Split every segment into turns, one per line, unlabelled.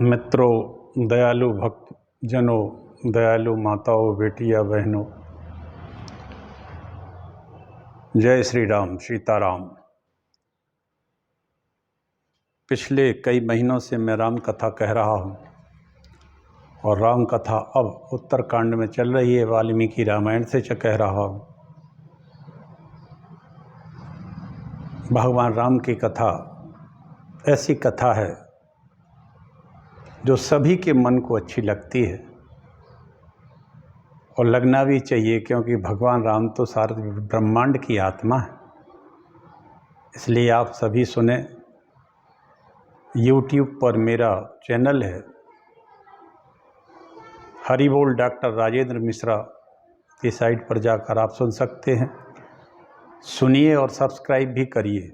मित्रों, दयालु भक्त जनों, दयालु माताओं, बेटियां, बहनों, जय श्री राम, सीताराम। पिछले कई महीनों से मैं राम कथा कह रहा हूँ और राम कथा अब उत्तरकांड में चल रही है। वाल्मीकि रामायण से कह रहा हूँ। भगवान राम की कथा ऐसी कथा है जो सभी के मन को अच्छी लगती है और लगना भी चाहिए, क्योंकि भगवान राम तो सारे ब्रह्मांड की आत्मा है। इसलिए आप सभी सुने। YouTube पर मेरा चैनल है, हरि बोल डॉक्टर राजेंद्र मिश्रा की साइट पर जाकर आप सुन सकते हैं। सुनिए और सब्सक्राइब भी करिए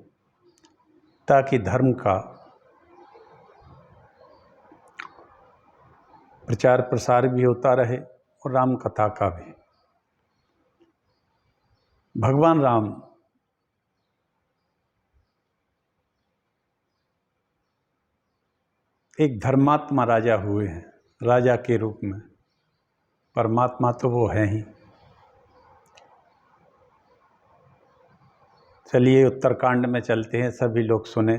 ताकि धर्म का प्रचार प्रसार भी होता रहे और राम कथा का भी। भगवान राम एक धर्मात्मा राजा हुए हैं, राजा के रूप में। परमात्मा तो वो है ही। चलिए उत्तरकांड में चलते हैं, सभी लोग सुने।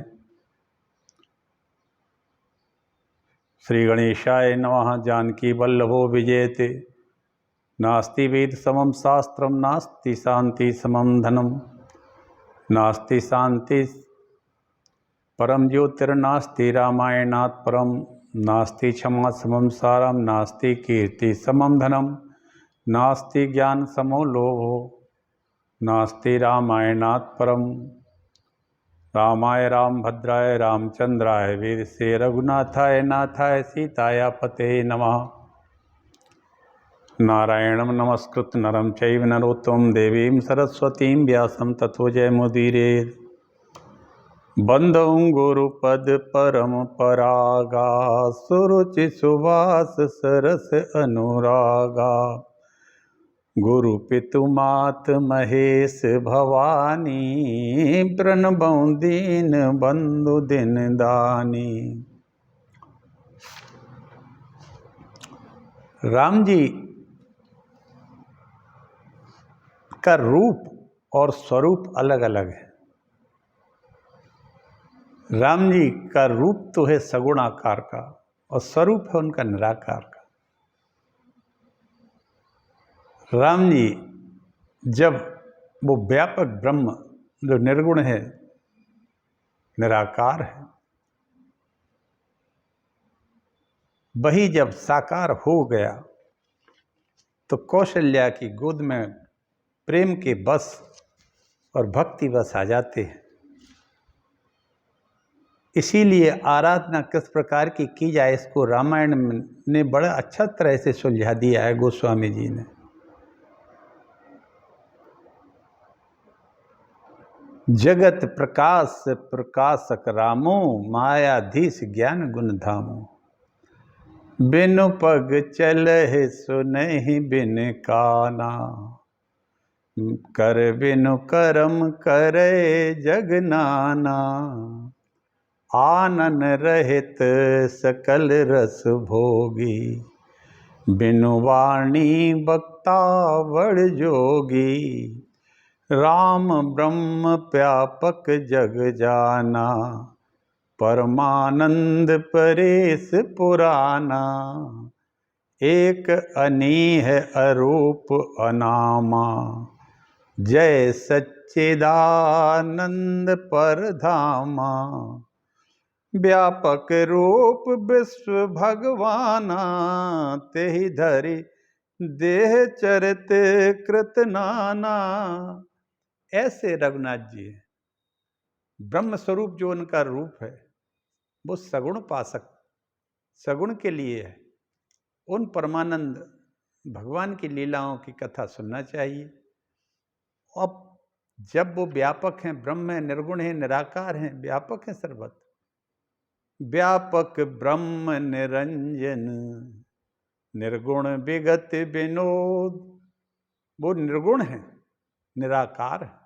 श्री गणेशाय नमः। जानकी वल्लभो विजयते, नास्ति वेद समम शास्त्रम, नास्ति शांति समम धनम, नास्ति शांति परम ज्योतिर्नास्ति रामायणात् परम, नास्ति क्षमा समम सारम, नास्ति कीर्ति समम धनम, नास्ति ज्ञान समो लोभो, नास्ति रामायणात् परम। रामाय रामभद्राय रामचंद्राय वीरसे रघुनाथाय नाथाय सीताया पते नमः। नारायणं नमस्कृत्य नरं चैव नरोत्तमं देवीं सरस्वतीं व्यासं ततो जयमुदीरयेत्। बंधुं गुरुपद परम परागा, सुरुचि सुवास सरस अनुरागा। गुरु पितु मात महेश भवानी, प्रणबौ दीन बंधु दिन दानी। राम जी का रूप और स्वरूप अलग अलग है। राम जी का रूप तो है सगुण आकार का और स्वरूप है उनका निराकार का। राम जी जब वो व्यापक ब्रह्म जो निर्गुण है, निराकार है, वही जब साकार हो गया तो कौशल्या की गोद में प्रेम के बस और भक्ति बस आ जाते हैं। इसीलिए आराधना किस प्रकार की जाए, इसको रामायण ने बड़ा अच्छा तरह से सुलझा दिया है गोस्वामी जी ने। जगत प्रकाश प्रकाशक रामो, मायाधीश ज्ञान गुण धामो। बिनु पग चलहि सुनहि बिन काना, कर बिनु करम करे जग नाना। आनन रहित सकल रस भोगी, बिनु वाणी वक्ता बड़ जोगी। राम ब्रह्म व्यापक जग जाना, परमानंद परेश पुराना। एक अनीह अरूप अनामा, जय सच्चिदानंद परधामा। व्यापक रूप विश्व भगवाना, तेहि धरि देह चरित कृत नाना। ऐसे रघुनाथ जी है। ब्रह्म स्वरूप जो उनका रूप है वो सगुण पासक, सगुण के लिए है। उन परमानंद भगवान की लीलाओं की कथा सुनना चाहिए। अब जब वो व्यापक हैं, ब्रह्म है, निर्गुण है, निराकार हैं, व्यापक हैं सर्वत्र। व्यापक ब्रह्म निरंजन, निर्गुण विगत विनोद। वो निर्गुण है, निराकार है।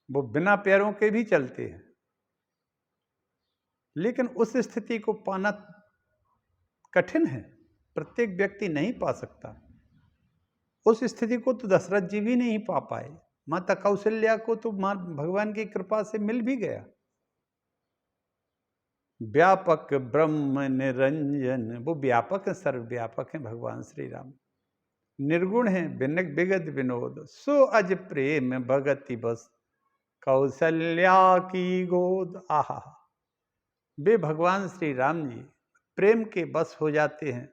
वो बिना पैरों के भी चलते हैं। लेकिन उस स्थिति को पाना कठिन है, प्रत्येक व्यक्ति नहीं पा सकता। उस स्थिति को तो दशरथ जी भी नहीं पा पाए। माता कौशल्या को तो मां भगवान की कृपा से मिल भी गया। व्यापक ब्रह्म निरंजन, वो व्यापक है, सर्वव्यापक है भगवान श्री राम। निर्गुण है, विगत विनोद, सो अज प्रेम भगति बस, कौशल्या की गोद। आहा, वे भगवान श्री राम जी प्रेम के बस हो जाते हैं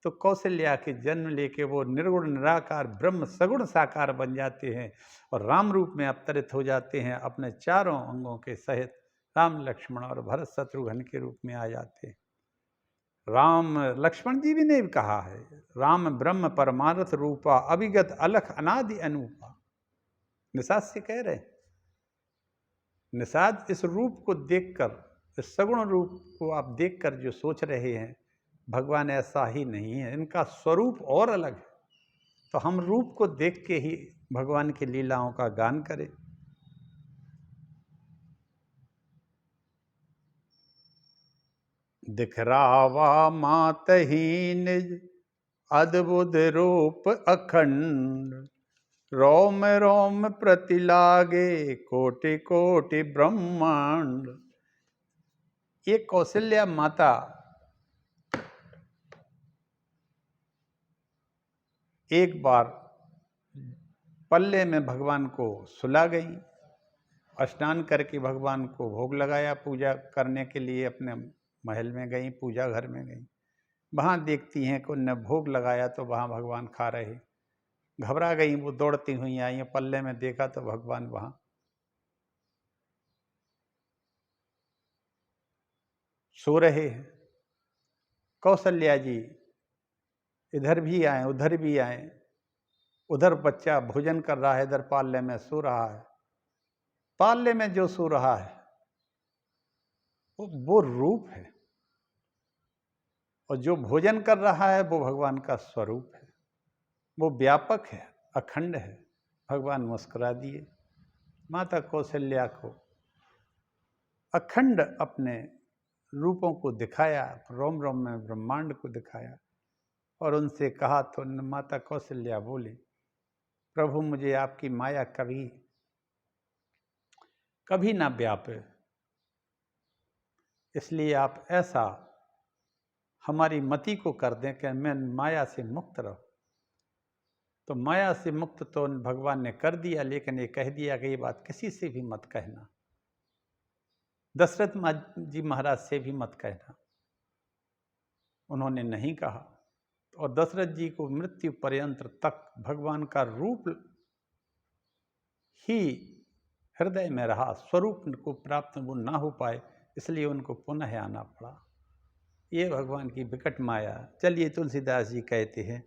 तो कौशल्या के जन्म लेके वो निर्गुण निराकार ब्रह्म सगुण साकार बन जाते हैं और राम रूप में अवतरित हो जाते हैं, अपने चारों अंगों के सहित राम लक्ष्मण और भरत शत्रुघ्न के रूप में आ जाते हैं। राम लक्ष्मण जी भी ने कहा है, राम ब्रह्म परमार्थ रूपा, अभिगत अलख अनादि अनूपा। निषाद से कह रहे हैं, निषाद इस रूप को देखकर, इस सगुण रूप को आप देखकर जो सोच रहे हैं भगवान ऐसा ही नहीं है, इनका स्वरूप और अलग है। तो हम रूप को देख के ही भगवान की लीलाओं का गान करें। दिखरावा मातही निज, अद्भुत रूप अखंड, रोम रोम प्रति लागे, कोटि कोटि ब्रह्मांड। ये कौशल्या माता एक बार पल्ले में भगवान को सुला गई, स्नान करके भगवान को भोग लगाया, पूजा करने के लिए अपने महल में गई, पूजा घर में गई। वहाँ देखती हैं कि उनने भोग लगाया तो वहाँ भगवान खा रहे। घबरा गई, वो दौड़ती हुई आई, पल्ले में देखा तो भगवान वहाँ सो रहे हैं। कौशल्या जी इधर भी आए, उधर भी आए, उधर बच्चा भोजन कर रहा है, इधर पाले में सो रहा है। पाले में जो सो रहा है वो रूप है, और जो भोजन कर रहा है वो भगवान का स्वरूप है। वो व्यापक है, अखंड है। भगवान मुस्कुरा दिए। माता कौशल्या को अखंड अपने रूपों को दिखाया, रोम रोम में ब्रह्मांड को दिखाया और उनसे कहा तो माता कौशल्या बोली, प्रभु मुझे आपकी माया कभी कभी ना व्यापे, इसलिए आप ऐसा हमारी मति को कर दें कि मैं माया से मुक्त रहूं। तो माया से मुक्त तो भगवान ने कर दिया, लेकिन ये कह दिया कि ये बात किसी से भी मत कहना, दशरथ जी महाराज से भी मत कहना। उन्होंने नहीं कहा, और दशरथ जी को मृत्यु पर्यंत तक भगवान का रूप ही हृदय में रहा, स्वरूप को प्राप्त वो ना हो पाए, इसलिए उनको पुनः आना पड़ा। ये भगवान की विकट माया। चलिए तुलसीदास जी कहते हैं,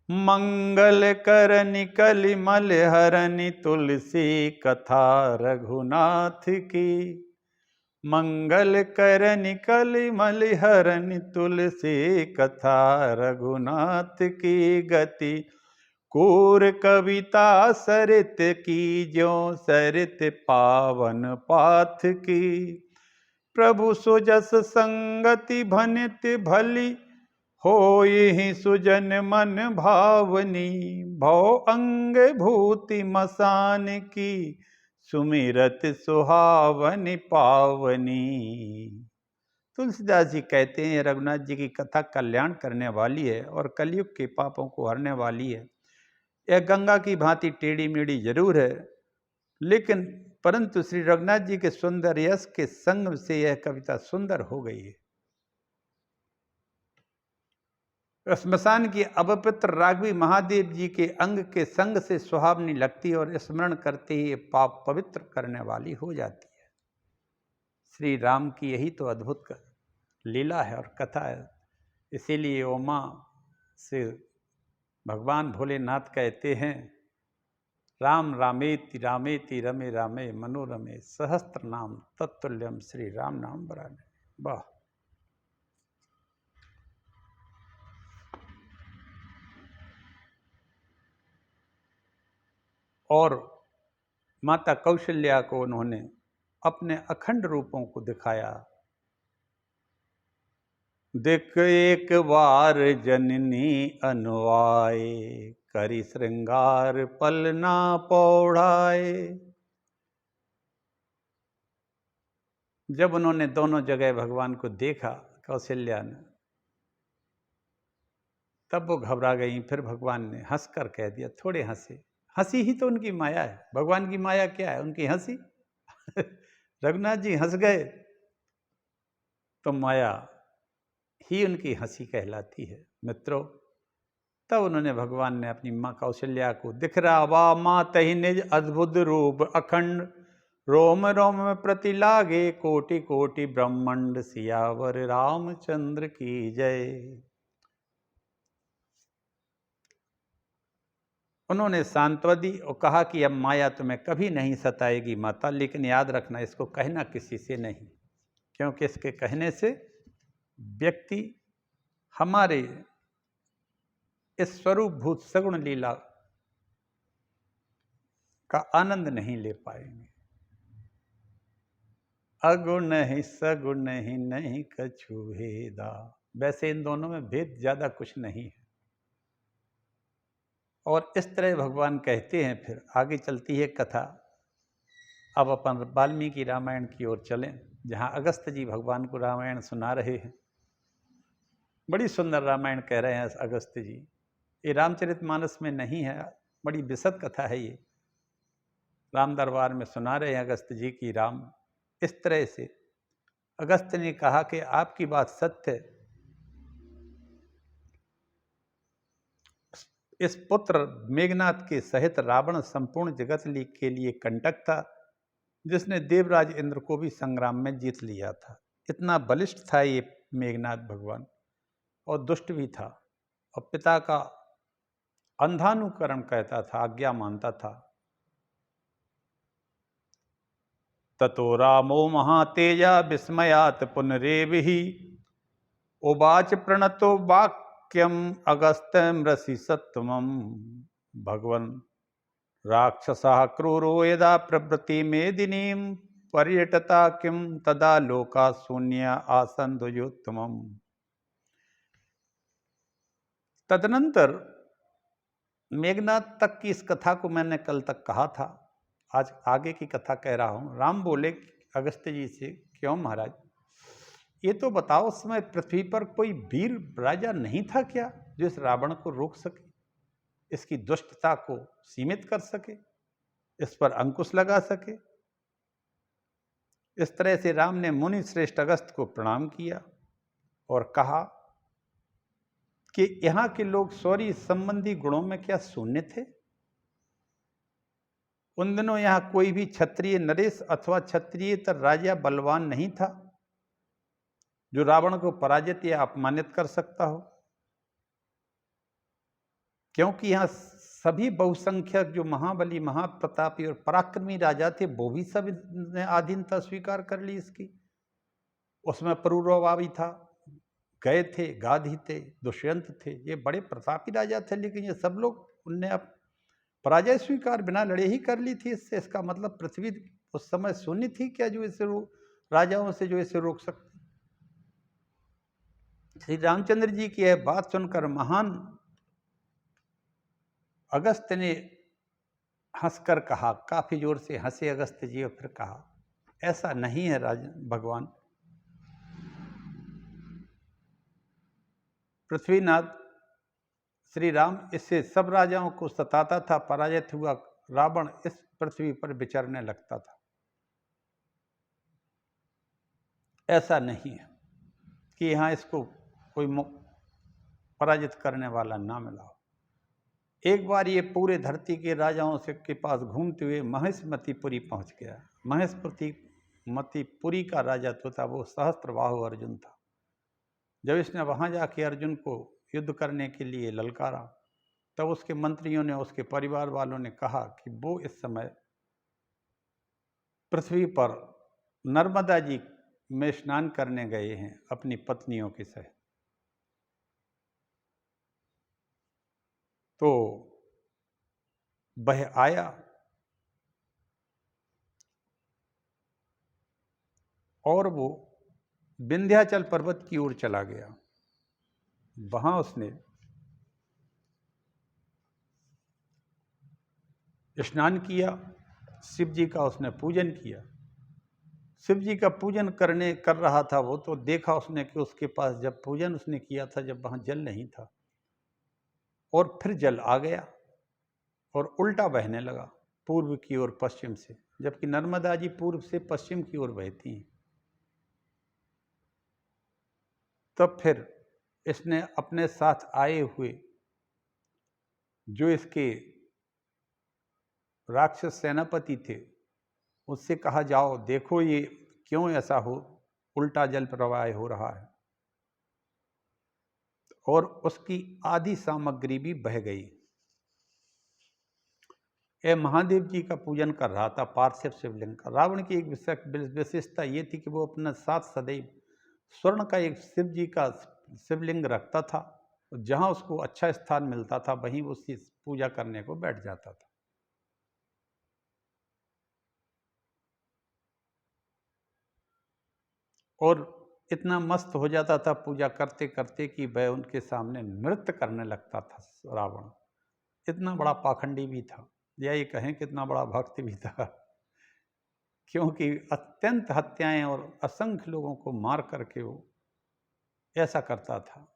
मंगल करनि कलिमल हरनि तुलसी कथा रघुनाथ की, मंगल करनि कलिमल हरनि तुलसी कथा रघुनाथ की, गति कूर कविता सरित की, ज्यों सरित पावन पाथ की, प्रभु सुजस संगति भनित भली, होई सुजन मन भावनी, भव अंग भूति मसान की, सुमिरत सुहावनी पावनी। तुलसीदास जी कहते हैं, रघुनाथ जी की कथा कल्याण करने वाली है और कलयुग के पापों को हरने वाली है। यह गंगा की भांति टेढ़ी मेढ़ी जरूर है, लेकिन परंतु श्री रघुनाथ जी के सुंदर यश के संग से यह कविता सुंदर हो गई है। श्मशान की अपवित्र राघवी महादेव जी के अंग के संग से सुहावनी लगती है और स्मरण करते ही पाप पवित्र करने वाली हो जाती है। श्री राम की यही तो अद्भुत लीला है और कथा है। इसीलिए उमा से भगवान भोलेनाथ कहते हैं, राम रामेति रामेति रमे रामे मनोरमे, सहस्त्र नाम तत्तुल्यम श्री राम नाम बराने। वाह। और माता कौशल्या को उन्होंने अपने अखंड रूपों को दिखाया, दिक एक बार जननी अनुआए, करी श्रृंगार पल ना पौड़ाए। जब उन्होंने दोनों जगह भगवान को देखा कौशल्या ने, तब वो घबरा गई। फिर भगवान ने हंसकर कह दिया, थोड़े हंसे, हंसी ही तो उनकी माया है। भगवान की माया क्या है? उनकी हंसी। रघुनाथ जी हंस गए तो माया ही उनकी हंसी कहलाती है मित्रों। तब उन्होंने, भगवान ने अपनी माँ कौशल्या को, दिख रहा वा माँ तही निज अद्भुत रूप अखंड, रोम रोम में प्रति लागे कोटि कोटि ब्रह्मंड, सियावर रामचंद्र की जय। उन्होंने सांत्वना दी और कहा कि अब माया तुम्हें कभी नहीं सताएगी माता, लेकिन याद रखना इसको कहना किसी से नहीं, क्योंकि इसके कहने से व्यक्ति हमारे इस स्वरूप भूत सगुण लीला का आनंद नहीं ले पाएंगे। अगुण ही सगुण ही नहीं कछु भेदा। वैसे इन दोनों में भेद ज्यादा कुछ नहीं है। और इस तरह भगवान कहते हैं। फिर आगे चलती है कथा। अब अपन वाल्मीकि रामायण की ओर चलें, जहां अगस्त जी भगवान को रामायण सुना रहे हैं। बड़ी सुंदर रामायण कह रहे हैं अगस्त जी। ये रामचरितमानस में नहीं है, बड़ी विशद कथा है ये। राम दरबार में सुना रहे हैं अगस्त जी की राम इस तरह से। अगस्त ने कहा कि आपकी बात सत्य है, इस पुत्र मेघनाथ के सहित रावण संपूर्ण जगत के लिए कंटक था, जिसने देवराज इंद्र को भी संग्राम में जीत लिया था। इतना बलिष्ठ था ये मेघनाथ भगवान, और दुष्ट भी था, और पिता का अंधानुकरण कहता था, आज्ञा मानता था। ततो रामो महातेजा विस्मयात पुनरेवहि, उवाच प्रणतो वाक्यम अगस्त्यम ऋषि सत्तमम, भगवन् राक्षसा क्रूरो यदा प्रवृत्ति मेदिनीम, पर्यटता किम तदा लोका शून्य आसन द्वयोत्तमम्। तदनंतर मेघनाथ तक की इस कथा को मैंने कल तक कहा था, आज आगे की कथा कह रहा हूं। राम बोले अगस्त्य जी से, क्यों महाराज, ये तो बताओ उस समय पृथ्वी पर कोई वीर राजा नहीं था क्या, जो इस रावण को रोक सके, इसकी दुष्टता को सीमित कर सके, इस पर अंकुश लगा सके। इस तरह से राम ने मुनि श्रेष्ठ अगस्त को प्रणाम किया और कहा कि यहां के लोग शौर्य संबंधी गुणों में क्या शून्य थे? उन दिनों यहां कोई भी क्षत्रिय नरेश अथवा क्षत्रियेतर राजा बलवान नहीं था जो रावण को पराजित या अपमानित कर सकता हो, क्योंकि यहां सभी बहुसंख्यक जो महाबली महाप्रतापी और पराक्रमी राजा थे, वो भी सब ने आधीनता स्वीकार कर ली इसकी। उसमें पुरुरवा भी था, गए थे, गाधी थे, दुष्यंत थे, ये बड़े प्रतापी राजा थे, लेकिन ये सब लोग उनने अब पराजय स्वीकार बिना लड़े ही कर ली थी। इससे इसका मतलब पृथ्वी उस समय शून्य थी क्या, जो इसे राजाओं से जो इसे रोक सकते? श्री रामचंद्र जी की यह बात सुनकर महान अगस्त ने हंसकर कहा, काफी जोर से हंसे अगस्त जी, और फिर कहा, ऐसा नहीं है भगवान। पृथ्वीनाथ श्री राम इससे सब राजाओं को सताता था, पराजित हुआ रावण इस पृथ्वी पर विचरने लगता था। ऐसा नहीं है कि यहां इसको कोई पराजित करने वाला ना मिला हो। एक बार ये पूरे धरती के राजाओं से के पास घूमते हुए महेशमतीपुरी पहुंच गया। महेशमतीपुरी का राजा तो था वो सहस्त्रबाहु अर्जुन था। जब इसने वहां जाके अर्जुन को युद्ध करने के लिए ललकारा, तब उसके मंत्रियों ने, उसके परिवार वालों ने कहा कि वो इस समय पृथ्वी पर नर्मदा जी में स्नान करने गए हैं अपनी पत्नियों के सहित। तो वह आया और वो विंध्याचल पर्वत की ओर चला गया। वहां उसने स्नान किया, शिव जी का उसने पूजन किया। शिव जी का पूजन कर रहा था वो, तो देखा उसने कि उसके पास जब पूजन उसने किया था, जब वहां जल नहीं था, और फिर जल आ गया और उल्टा बहने लगा पूर्व की ओर पश्चिम से, जबकि नर्मदा जी पूर्व से पश्चिम की ओर बहती हैं। तब फिर इसने अपने साथ आए हुए जो इसके राक्षस सेनापति थे उससे कहा, जाओ देखो ये क्यों ऐसा हो, उल्टा जल प्रवाह हो रहा है। और उसकी आधी सामग्री भी बह गई। ये महादेव जी का पूजन कर रहा था, पार्थिव शिवलिंग का। रावण की एक विशेषता ये थी कि वो अपने साथ सदैव स्वर्ण का एक शिव जी का शिवलिंग रखता था। जहां उसको अच्छा स्थान मिलता था वहीं उसकी पूजा करने को बैठ जाता था। और इतना मस्त हो जाता था पूजा करते करते कि वह उनके सामने नृत्य करने लगता था रावण। इतना बड़ा पाखंडी भी था, या ये कहें कितना बड़ा भक्त भी था, क्योंकि अत्यंत हत्याएं और असंख्य लोगों को मार करके वो ऐसा करता था।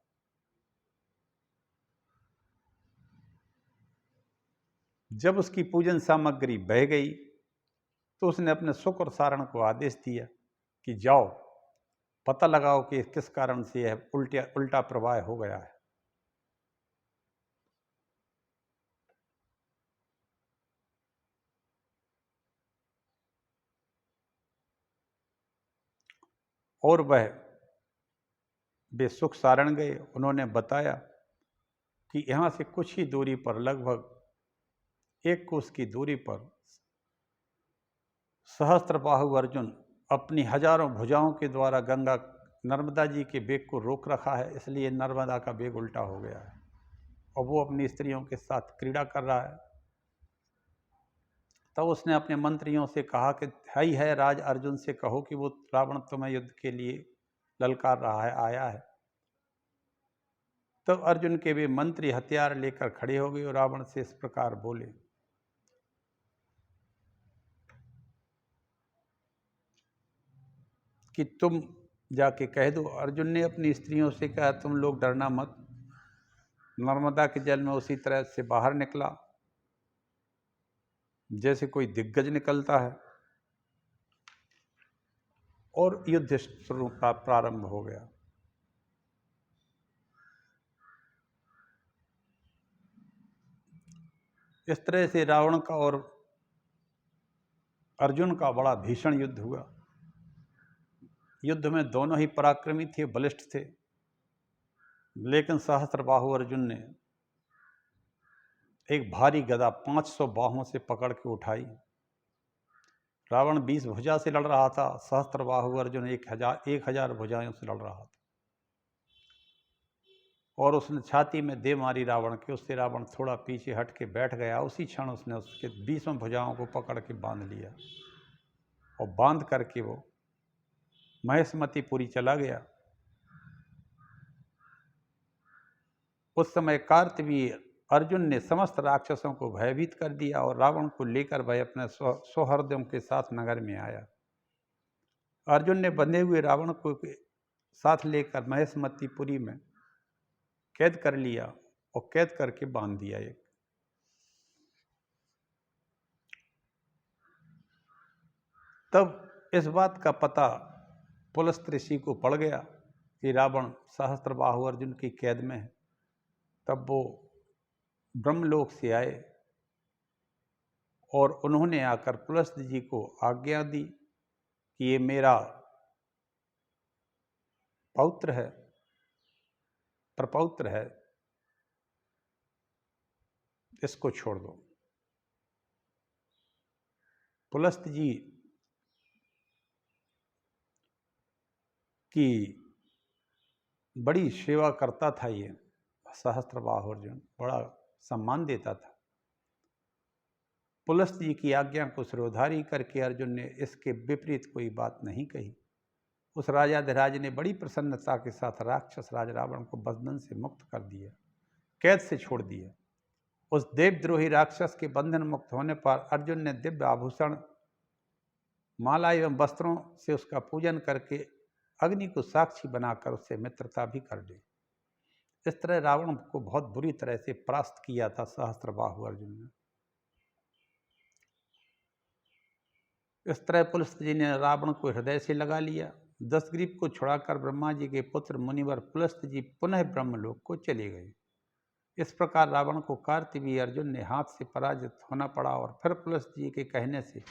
जब उसकी पूजन सामग्री बह गई तो उसने अपने सुक और सारण को आदेश दिया कि जाओ पता लगाओ कि किस कारण से यह उल्टा प्रवाह हो गया है। और वह वे सुख सारण गए। उन्होंने बताया कि यहाँ से कुछ ही दूरी पर, लगभग 1 कोस की दूरी पर, सहस्त्रबाहु अर्जुन अपनी हजारों भुजाओं के द्वारा नर्मदा जी के वेग को रोक रखा है, इसलिए नर्मदा का वेग उल्टा हो गया है और वो अपनी स्त्रियों के साथ क्रीड़ा कर रहा है। तब उसने अपने मंत्रियों से कहा कि है राज अर्जुन से कहो कि वो रावण तुम्हें युद्ध के लिए ललकार रहा है, आया है। तब अर्जुन के वे मंत्री हथियार लेकर खड़े हो गए और रावण से इस प्रकार बोले कि तुम जाके कह दो। अर्जुन ने अपनी स्त्रियों से कहा, तुम लोग डरना मत। नर्मदा के जल में उसी तरह से बाहर निकला जैसे कोई दिग्गज निकलता है और युद्ध शुरू का प्रारंभ हो गया। इस तरह से रावण का और अर्जुन का बड़ा भीषण युद्ध हुआ। युद्ध में दोनों ही पराक्रमी थे, बलिष्ठ थे, लेकिन सहस्त्रबाहु अर्जुन ने एक भारी गदा 500 बाहों से पकड़ के उठाई। रावण 20 भुजा से लड़ रहा था, सहस्त्रबाहु अर्जुन 1000 भुजाओं से लड़ रहा था। और उसने छाती में दे मारी रावण के। उससे रावण थोड़ा पीछे हट के बैठ गया। उसी क्षण उसने उसके 20 भुजाओं को पकड़ के बांध लिया और बांध करके वो महेशमतीपुरी चला गया। उस समय कार्तवीर्य अर्जुन ने समस्त राक्षसों को भयभीत कर दिया और रावण को लेकर वह अपने सौहृदयों के साथ नगर में आया। अर्जुन ने बंधे हुए रावण को साथ लेकर महेशमतीपुरी में कैद कर लिया और कैद करके बांध दिया। एक तब इस बात का पता पुलस्त्य ऋषि को पड़ गया कि रावण सहस्त्रबाहु अर्जुन की कैद में है। तब वो ब्रह्मलोक से आए और उन्होंने आकर पुलस्त्य जी को आज्ञा दी कि ये मेरा पौत्र है, प्रपौत्र है, इसको छोड़ दो। पुलस्त्य जी की बड़ी सेवा करता था ये सहस्त्रबाहु अर्जुन, बड़ा सम्मान देता था। पुलस्त्य जी की आज्ञा को सिरोधारी करके अर्जुन ने इसके विपरीत कोई बात नहीं कही उस राजाधिराज ने बड़ी प्रसन्नता के साथ राक्षस राज रावण को बंधन से मुक्त कर दिया, कैद से छोड़ दिया। उस देवद्रोही राक्षस के बंधन मुक्त होने पर अर्जुन ने दिव्य आभूषण, माला एवं वस्त्रों से उसका पूजन करके अग्नि को साक्षी बनाकर उससे मित्रता भी कर ली। इस तरह रावण को बहुत बुरी तरह से परास्त किया था सहस्त्रबाहु अर्जुन ने। इस तरह पुलस्त जी ने रावण को हृदय से लगा लिया। दशग्रीव को छुड़ाकर ब्रह्मा जी के पुत्र मुनिवर पुलस्त जी पुनः ब्रह्मलोक को चले गए। इस प्रकार रावण को कार्तवीर्य अर्जुन ने हाथ से पराजित होना पड़ा और फिर पुलस्त जी के कहने से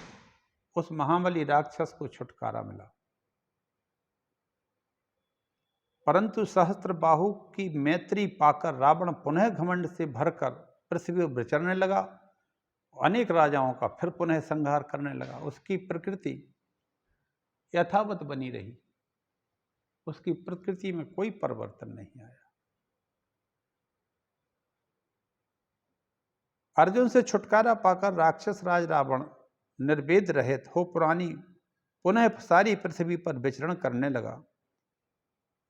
उस महाबली राक्षस को छुटकारा मिला। परंतु सहस्त्रबाहु की मैत्री पाकर रावण पुनः घमंड से भरकर पृथ्वी पर विचरने लगा। अनेक राजाओं का फिर पुनः संहार करने लगा। उसकी प्रकृति यथावत बनी रही, उसकी प्रकृति में कोई परिवर्तन नहीं आया। अर्जुन से छुटकारा पाकर राक्षस राज रावण निर्वेद रहित हो पुरानी पुनः सारी पृथ्वी पर विचरण करने लगा।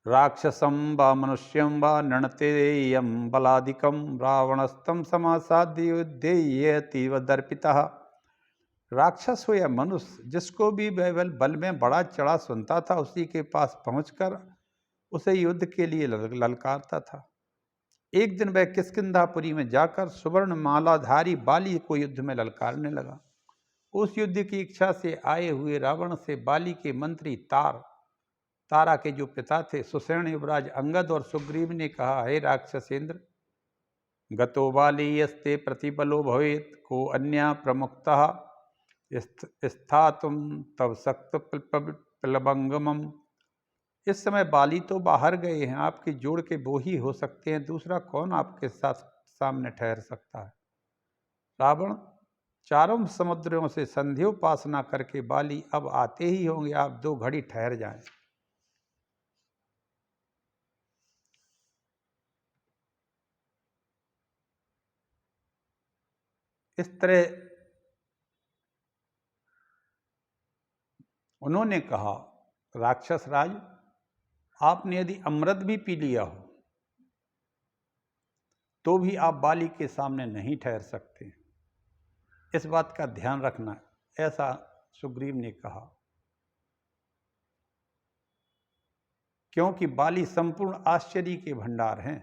राक्षसं वा मनुष्यं वा नृणतेयं बलादिकं रावणस्तं समासाद्य युद्धेयतीव दर्पितः। राक्षस हो या मनुष्य, जिसको भी वह बल में बड़ा चढ़ा सुनता था उसी के पास पहुंचकर उसे युद्ध के लिए ललकारता था। एक दिन वह किष्किंधापुरी में जाकर सुवर्ण मालाधारी बाली को युद्ध में ललकारने लगा। उस युद्ध की इच्छा से आए हुए रावण से बाली के मंत्री तारा के जो पिता थे सुषेण युवराज अंगद और सुग्रीव ने कहा, हे राक्षसेंद्र, गतो बाली यस्ते प्रतिबलो भवेत को अन्या प्रमुक्तः स्थातुम तव सक्त प्लवंगमम। इस समय बाली तो बाहर गए हैं, आपके जोड़ के वो ही हो सकते हैं, दूसरा कौन आपके साथ सामने ठहर सकता है। रावण चारों समुद्रों से संध्योपासना करके बाली अब आते ही होंगे, आप 2 घड़ी ठहर जाएं। इस तरह उन्होंने कहा, राक्षस राज, आपने यदि अमृत भी पी लिया हो तो भी आप बाली के सामने नहीं ठहर सकते, इस बात का ध्यान रखना, ऐसा सुग्रीव ने कहा। क्योंकि बाली संपूर्ण आश्चर्य के भंडार हैं।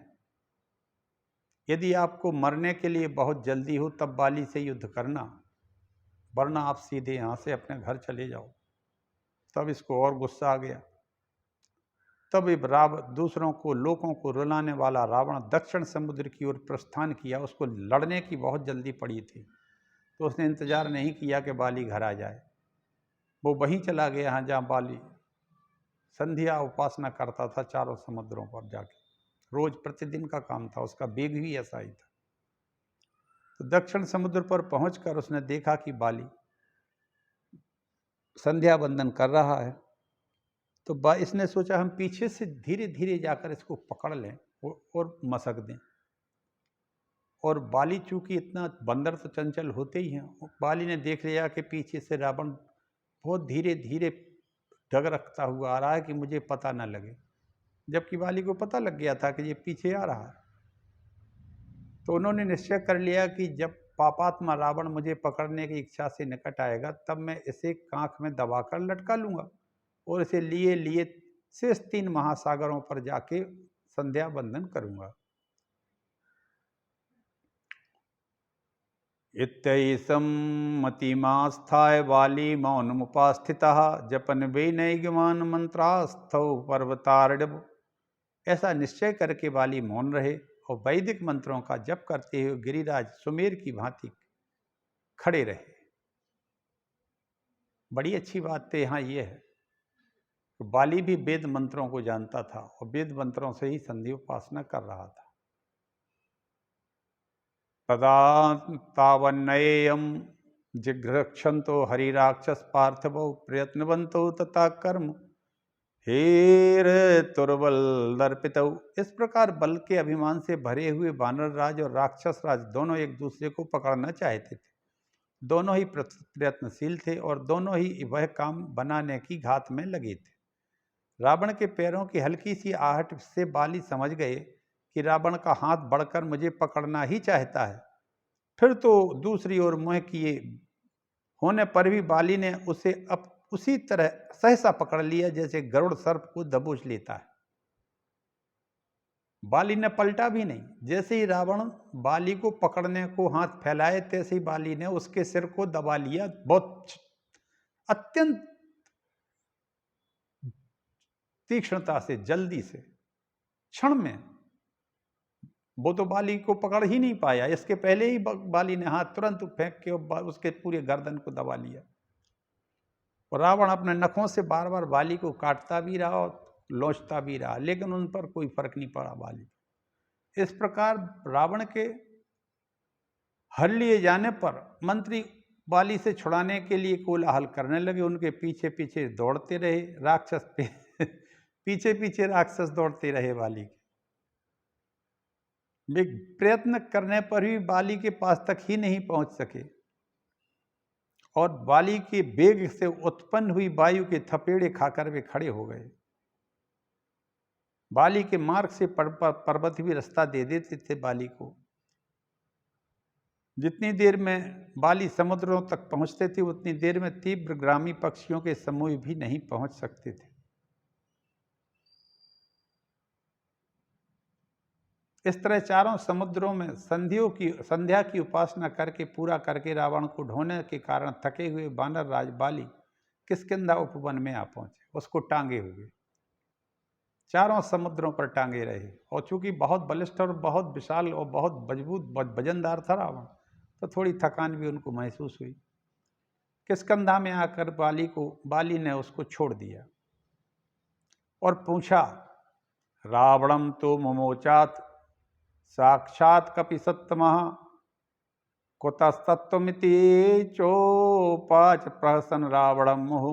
यदि आपको मरने के लिए बहुत जल्दी हो तब बाली से युद्ध करना, वरना आप सीधे यहाँ से अपने घर चले जाओ। तब इसको और गुस्सा आ गया। तब दूसरों को, लोगों को रुलाने वाला रावण दक्षिण समुद्र की ओर प्रस्थान किया। उसको लड़ने की बहुत जल्दी पड़ी थी, तो उसने इंतजार नहीं किया कि बाली घर आ जाए। वो वहीं चला गया जहाँ बाली संध्या उपासना करता था, चारों समुद्रों पर जाके। रोज प्रतिदिन का काम था, उसका वेग भी ऐसा ही था। तो दक्षिण समुद्र पर पहुंचकर उसने देखा कि बाली संध्या बंदन कर रहा है। तो इसने सोचा हम पीछे से धीरे धीरे जाकर इसको पकड़ लें और मसक दें। और बाली चूंकि इतना, बंदर तो चंचल होते ही हैं, बाली ने देख लिया कि पीछे से रावण बहुत धीरे धीरे डग रखता हुआ आ रहा है कि मुझे पता न लगे। जबकि बाली को पता लग गया था कि ये पीछे आ रहा है। तो उन्होंने निश्चय कर लिया कि जब पापात्मा रावण मुझे पकड़ने की इच्छा से निकट आएगा तब मैं इसे कांख में दबाकर लटका लूंगा और इसे लिए लिए शेष 3 महासागरों पर जाके संध्या बंदन करूंगा। इत्यैषं मतिमास्थाय वाली मौनमुपास्थितः जपन वैनैगमान मंत्रास्थौ पर्वतारण्यम्। ऐसा निश्चय करके वाली मौन रहे और वैदिक मंत्रों का जप करते हुए गिरिराज सुमेर की भांति खड़े रहे। बड़ी अच्छी बात तो यहाँ ये है कि बाली भी वेद मंत्रों को जानता था और वेद मंत्रों से ही संधि उपासना कर रहा था। तदा तावन्नयेयं जिघ्रक्षन्तो हरिराक्षस पार्थवो प्रयत्नवन्तो तथा कर्म हेर तुर्बल दर्पितौ। इस प्रकार बल के अभिमान से भरे हुए वानर राज और राक्षस राज दोनों एक दूसरे को पकड़ना चाहते थे। दोनों ही प्रयत्नशील थे और दोनों ही वह काम बनाने की घात में लगे थे। रावण के पैरों की हल्की सी आहट से बाली समझ गए कि रावण का हाथ बढ़कर मुझे पकड़ना ही चाहता है। फिर तो दूसरी ओर मुंह किए होने पर भी बाली ने उसे अब उसी तरह सहसा पकड़ लिया जैसे गरुड़ सर्प को दबोच लेता है। बाली ने पलटा भी नहीं। जैसे ही रावण बाली को पकड़ने को हाथ फैलाए, तैसे ही बाली ने उसके सिर को दबा लिया, बहुत अत्यंत तीक्ष्णता से, जल्दी से, क्षण में। वो तो बाली को पकड़ ही नहीं पाया, इसके पहले ही बाली ने हाथ तुरंत फेंक के उसके पूरे गर्दन को दबा लिया। और रावण अपने नखों से बार बार बाली को काटता भी रहा और लोचता भी रहा, लेकिन उन पर कोई फर्क नहीं पड़ा बाली। इस प्रकार रावण के हर लिए जाने पर मंत्री बाली से छुड़ाने के लिए कोलाहल करने लगे। उनके पीछे पीछे दौड़ते रहे राक्षस पीछे पीछे राक्षस दौड़ते रहे बाली के। वे प्रयत्न करने पर भी बाली के पास तक ही नहीं पहुंच सके और बाली के वेग से उत्पन्न हुई वायु के थपेड़े खाकर वे खड़े हो गए। बाली के मार्ग से पर्वत भी रास्ता दे देते थे बाली को। जितनी देर में बाली समुद्रों तक पहुंचते थे, उतनी देर में तीव्र ग्रामी पक्षियों के समूह भी नहीं पहुंच सकते थे। इस तरह चारों समुद्रों में संध्या की उपासना करके पूरा करके रावण को ढोने के कारण थके हुए बानर राज बाली किष्किंधा उपवन में आ पहुंचे, उसको टांगे हुए। चारों समुद्रों पर टांगे रहे और चूंकि बहुत बलिष्ठ और बहुत विशाल और बहुत मजबूत वजनदार था रावण, तो थोड़ी थकान भी उनको महसूस हुई। किष्किंधा में आकर बाली ने उसको छोड़ दिया और पूछा, रावणम तो मुमोचात साक्षात कपि सत्तमः कुतस्तत्वमिति चोपाच प्रहसन रावणम मुहु।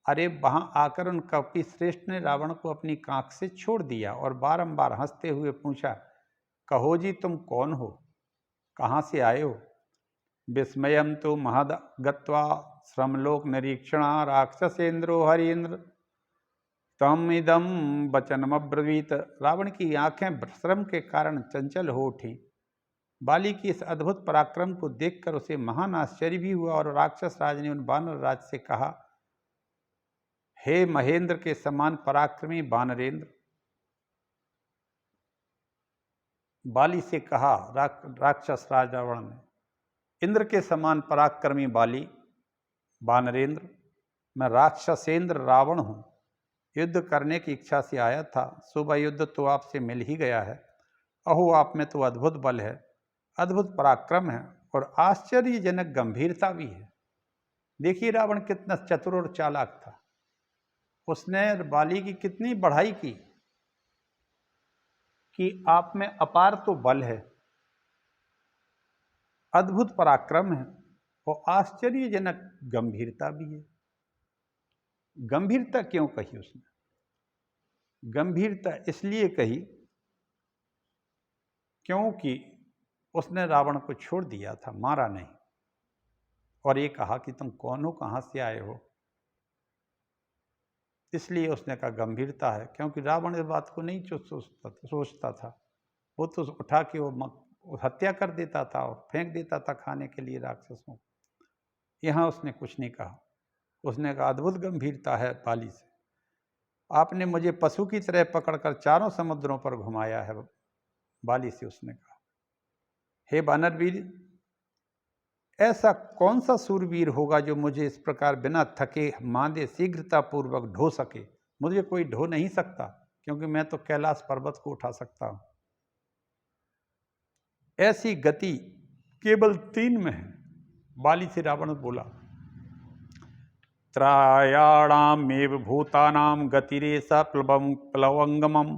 अरे वहां आकर उन कपि श्रेष्ठ ने रावण को अपनी कांख से छोड़ दिया और बारंबार हंसते हुए पूछा, कहो जी तुम कौन हो, कहाँ से आए हो? विस्मयम तो महद गत्वा श्रमलोक निरीक्षणा राक्षसेन्द्रो हरीन्द्र तम इदम वचनमब्रवीत। रावण की आंखें श्रम के कारण चंचल हो उठी। बाली की इस अद्भुत पराक्रम को देखकर उसे महान आश्चर्य भी हुआ और राक्षस राज ने उन वानर राज से कहा, हे महेंद्र के समान पराक्रमी वानरेंद्र। बाली से कहा राक्षस राज रावण ने, इंद्र के समान पराक्रमी बाली वानरेंद्र, मैं राक्षसेंद्र रावण हूं। युद्ध करने की इच्छा से आया था। सुबह युद्ध तो आपसे मिल ही गया है। अहो आप में तो अद्भुत बल है, अद्भुत पराक्रम है और आश्चर्यजनक गंभीरता भी है। देखिए रावण कितना चतुर और चालाक था। उसने बाली की कितनी बढ़ाई की कि आप में अपार तो बल है, अद्भुत पराक्रम है और आश्चर्यजनक गंभीरता भी है। गंभीरता क्यों कही उसने? गंभीरता इसलिए कही क्योंकि उसने रावण को छोड़ दिया था, मारा नहीं। और ये कहा कि तुम कौन हो, कहां से आए हो, इसलिए उसने कहा गंभीरता है। क्योंकि रावण इस बात को नहीं सोचता था। वो तो उठा के वो हत्या कर देता था और फेंक देता था खाने के लिए राक्षसों को। यहाँ उसने कुछ नहीं कहा। उसने कहा अद्भुत गंभीरता है बाली से। आपने मुझे पशु की तरह पकड़कर चारों समुद्रों पर घुमाया है। बाली से उसने कहा, हे वानरवीर, ऐसा कौन सा सूरवीर होगा जो मुझे इस प्रकार बिना थके मांदे शीघ्रता पूर्वक ढो सके? मुझे कोई ढो नहीं सकता, क्योंकि मैं तो कैलाश पर्वत को उठा सकता हूं। ऐसी गति केवल 3 में है। बाली से रावण बोला, त्रायाणामेव भूतानां गतिरेषा प्लवंगमम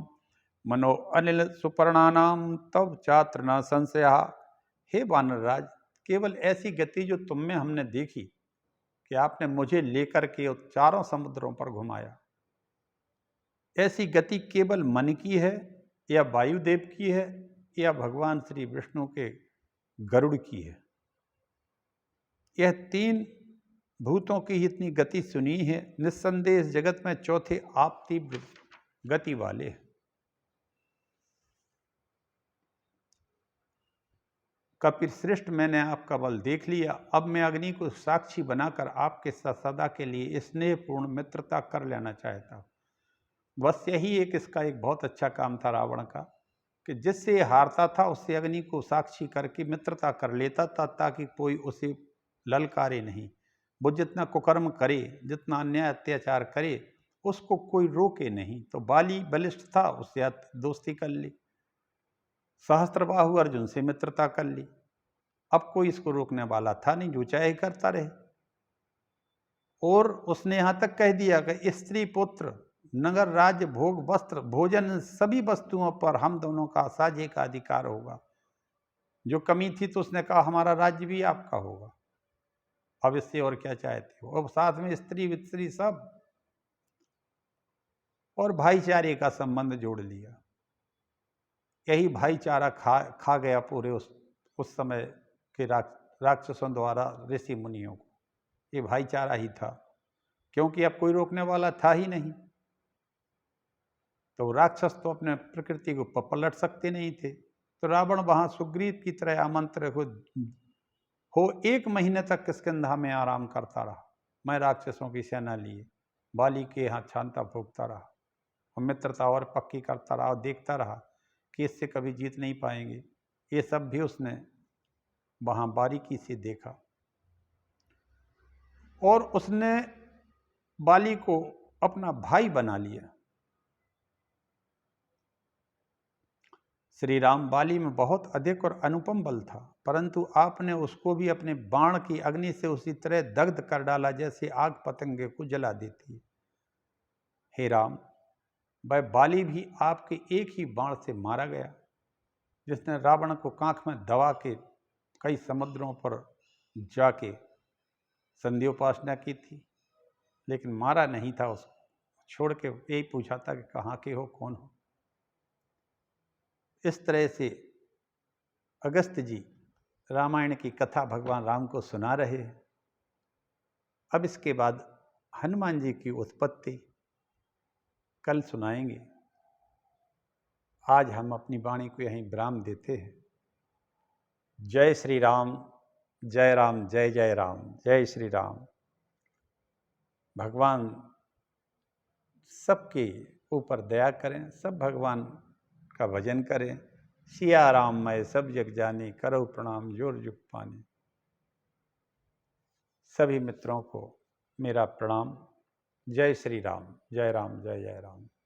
मनो अनिल सुपर्णानाम तब चात्र न संशया। हे वानरराज, केवल ऐसी गति जो तुम में हमने देखी कि आपने मुझे लेकर के चारों समुद्रों पर घुमाया, ऐसी गति केवल मन की है या वायुदेव की है या भगवान श्री विष्णु के गरुड़ की है। यह 3 भूतों की इतनी गति सुनी है, निस्संदेह इस जगत में चौथे आप तीव्र गति वाले हैं। कपिल श्रेष्ठ, मैंने आपका बल देख लिया, अब मैं अग्नि को साक्षी बनाकर आपके साथ सदा के लिए स्नेहपूर्ण मित्रता कर लेना चाहता हूं। बस यही इसका एक बहुत अच्छा काम था रावण का, कि जिससे हारता था उससे अग्नि को साक्षी करके मित्रता कर लेता था, ताकि कोई उसे ललकारे नहीं। वो जितना कुकर्म करे, जितना अन्याय अत्याचार करे, उसको कोई रोके नहीं। तो बाली बलिष्ठ था, उससे दोस्ती कर ली। सहस्त्रबाहु अर्जुन से मित्रता कर ली। अब कोई इसको रोकने वाला था नहीं, जो चाहे करता रहे। और उसने यहां तक कह दिया कि स्त्री पुत्र नगर राज्य भोग वस्त्र भोजन सभी वस्तुओं पर हम दोनों का साझे का अधिकार होगा। जो कमी थी तो उसने कहा हमारा राज्य भी आपका होगा। अब इससे और क्या चाहते हो। अब साथ में स्त्री वित्री सब, और भाईचारे का संबंध जोड़ लिया। यही भाईचारा खा गया पूरे उस समय के राक्षसों द्वारा ऋषि मुनियों को। ये भाईचारा ही था, क्योंकि अब कोई रोकने वाला था ही नहीं। तो राक्षस तो अपने प्रकृति को पलट सकते नहीं थे। तो रावण वहां सुग्रीव की तरह आमंत्रित हो 1 महीने तक किष्किंधा में आराम करता रहा। मैं राक्षसों की सेना लिए बाली के यहाँ छानता फूकता रहा, और मित्रता और पक्की करता रहा, और देखता रहा कि इससे कभी जीत नहीं पाएंगे। ये सब भी उसने वहां बारीकी से देखा, और उसने बाली को अपना भाई बना लिया। श्री राम बाली में बहुत अधिक और अनुपम बल था, परंतु आपने उसको भी अपने बाण की अग्नि से उसी तरह दग्ध कर डाला जैसे आग पतंगे को जला देती है। हे राम, वह बाली भी आपके एक ही बाण से मारा गया, जिसने रावण को कांख में दबा के कई समुद्रों पर जाके संध्योपासना की थी, लेकिन मारा नहीं था उसको। छोड़ के यही पूछा था कि कहाँ के हो, कौन हो। इस तरह से अगस्त्य जी रामायण की कथा भगवान राम को सुना रहे हैं। अब इसके बाद हनुमान जी की उत्पत्ति कल सुनाएंगे। आज हम अपनी वाणी को यहीं विराम देते हैं। जय श्री राम, जय राम, जय जय राम, जय श्री राम। भगवान सबके ऊपर दया करें, सब भगवान का भजन करें। सिया राम मैं सब जग जाने, करो प्रणाम जोर जुग पाने। सभी मित्रों को मेरा प्रणाम। जय श्री राम, जय राम, जय जय राम।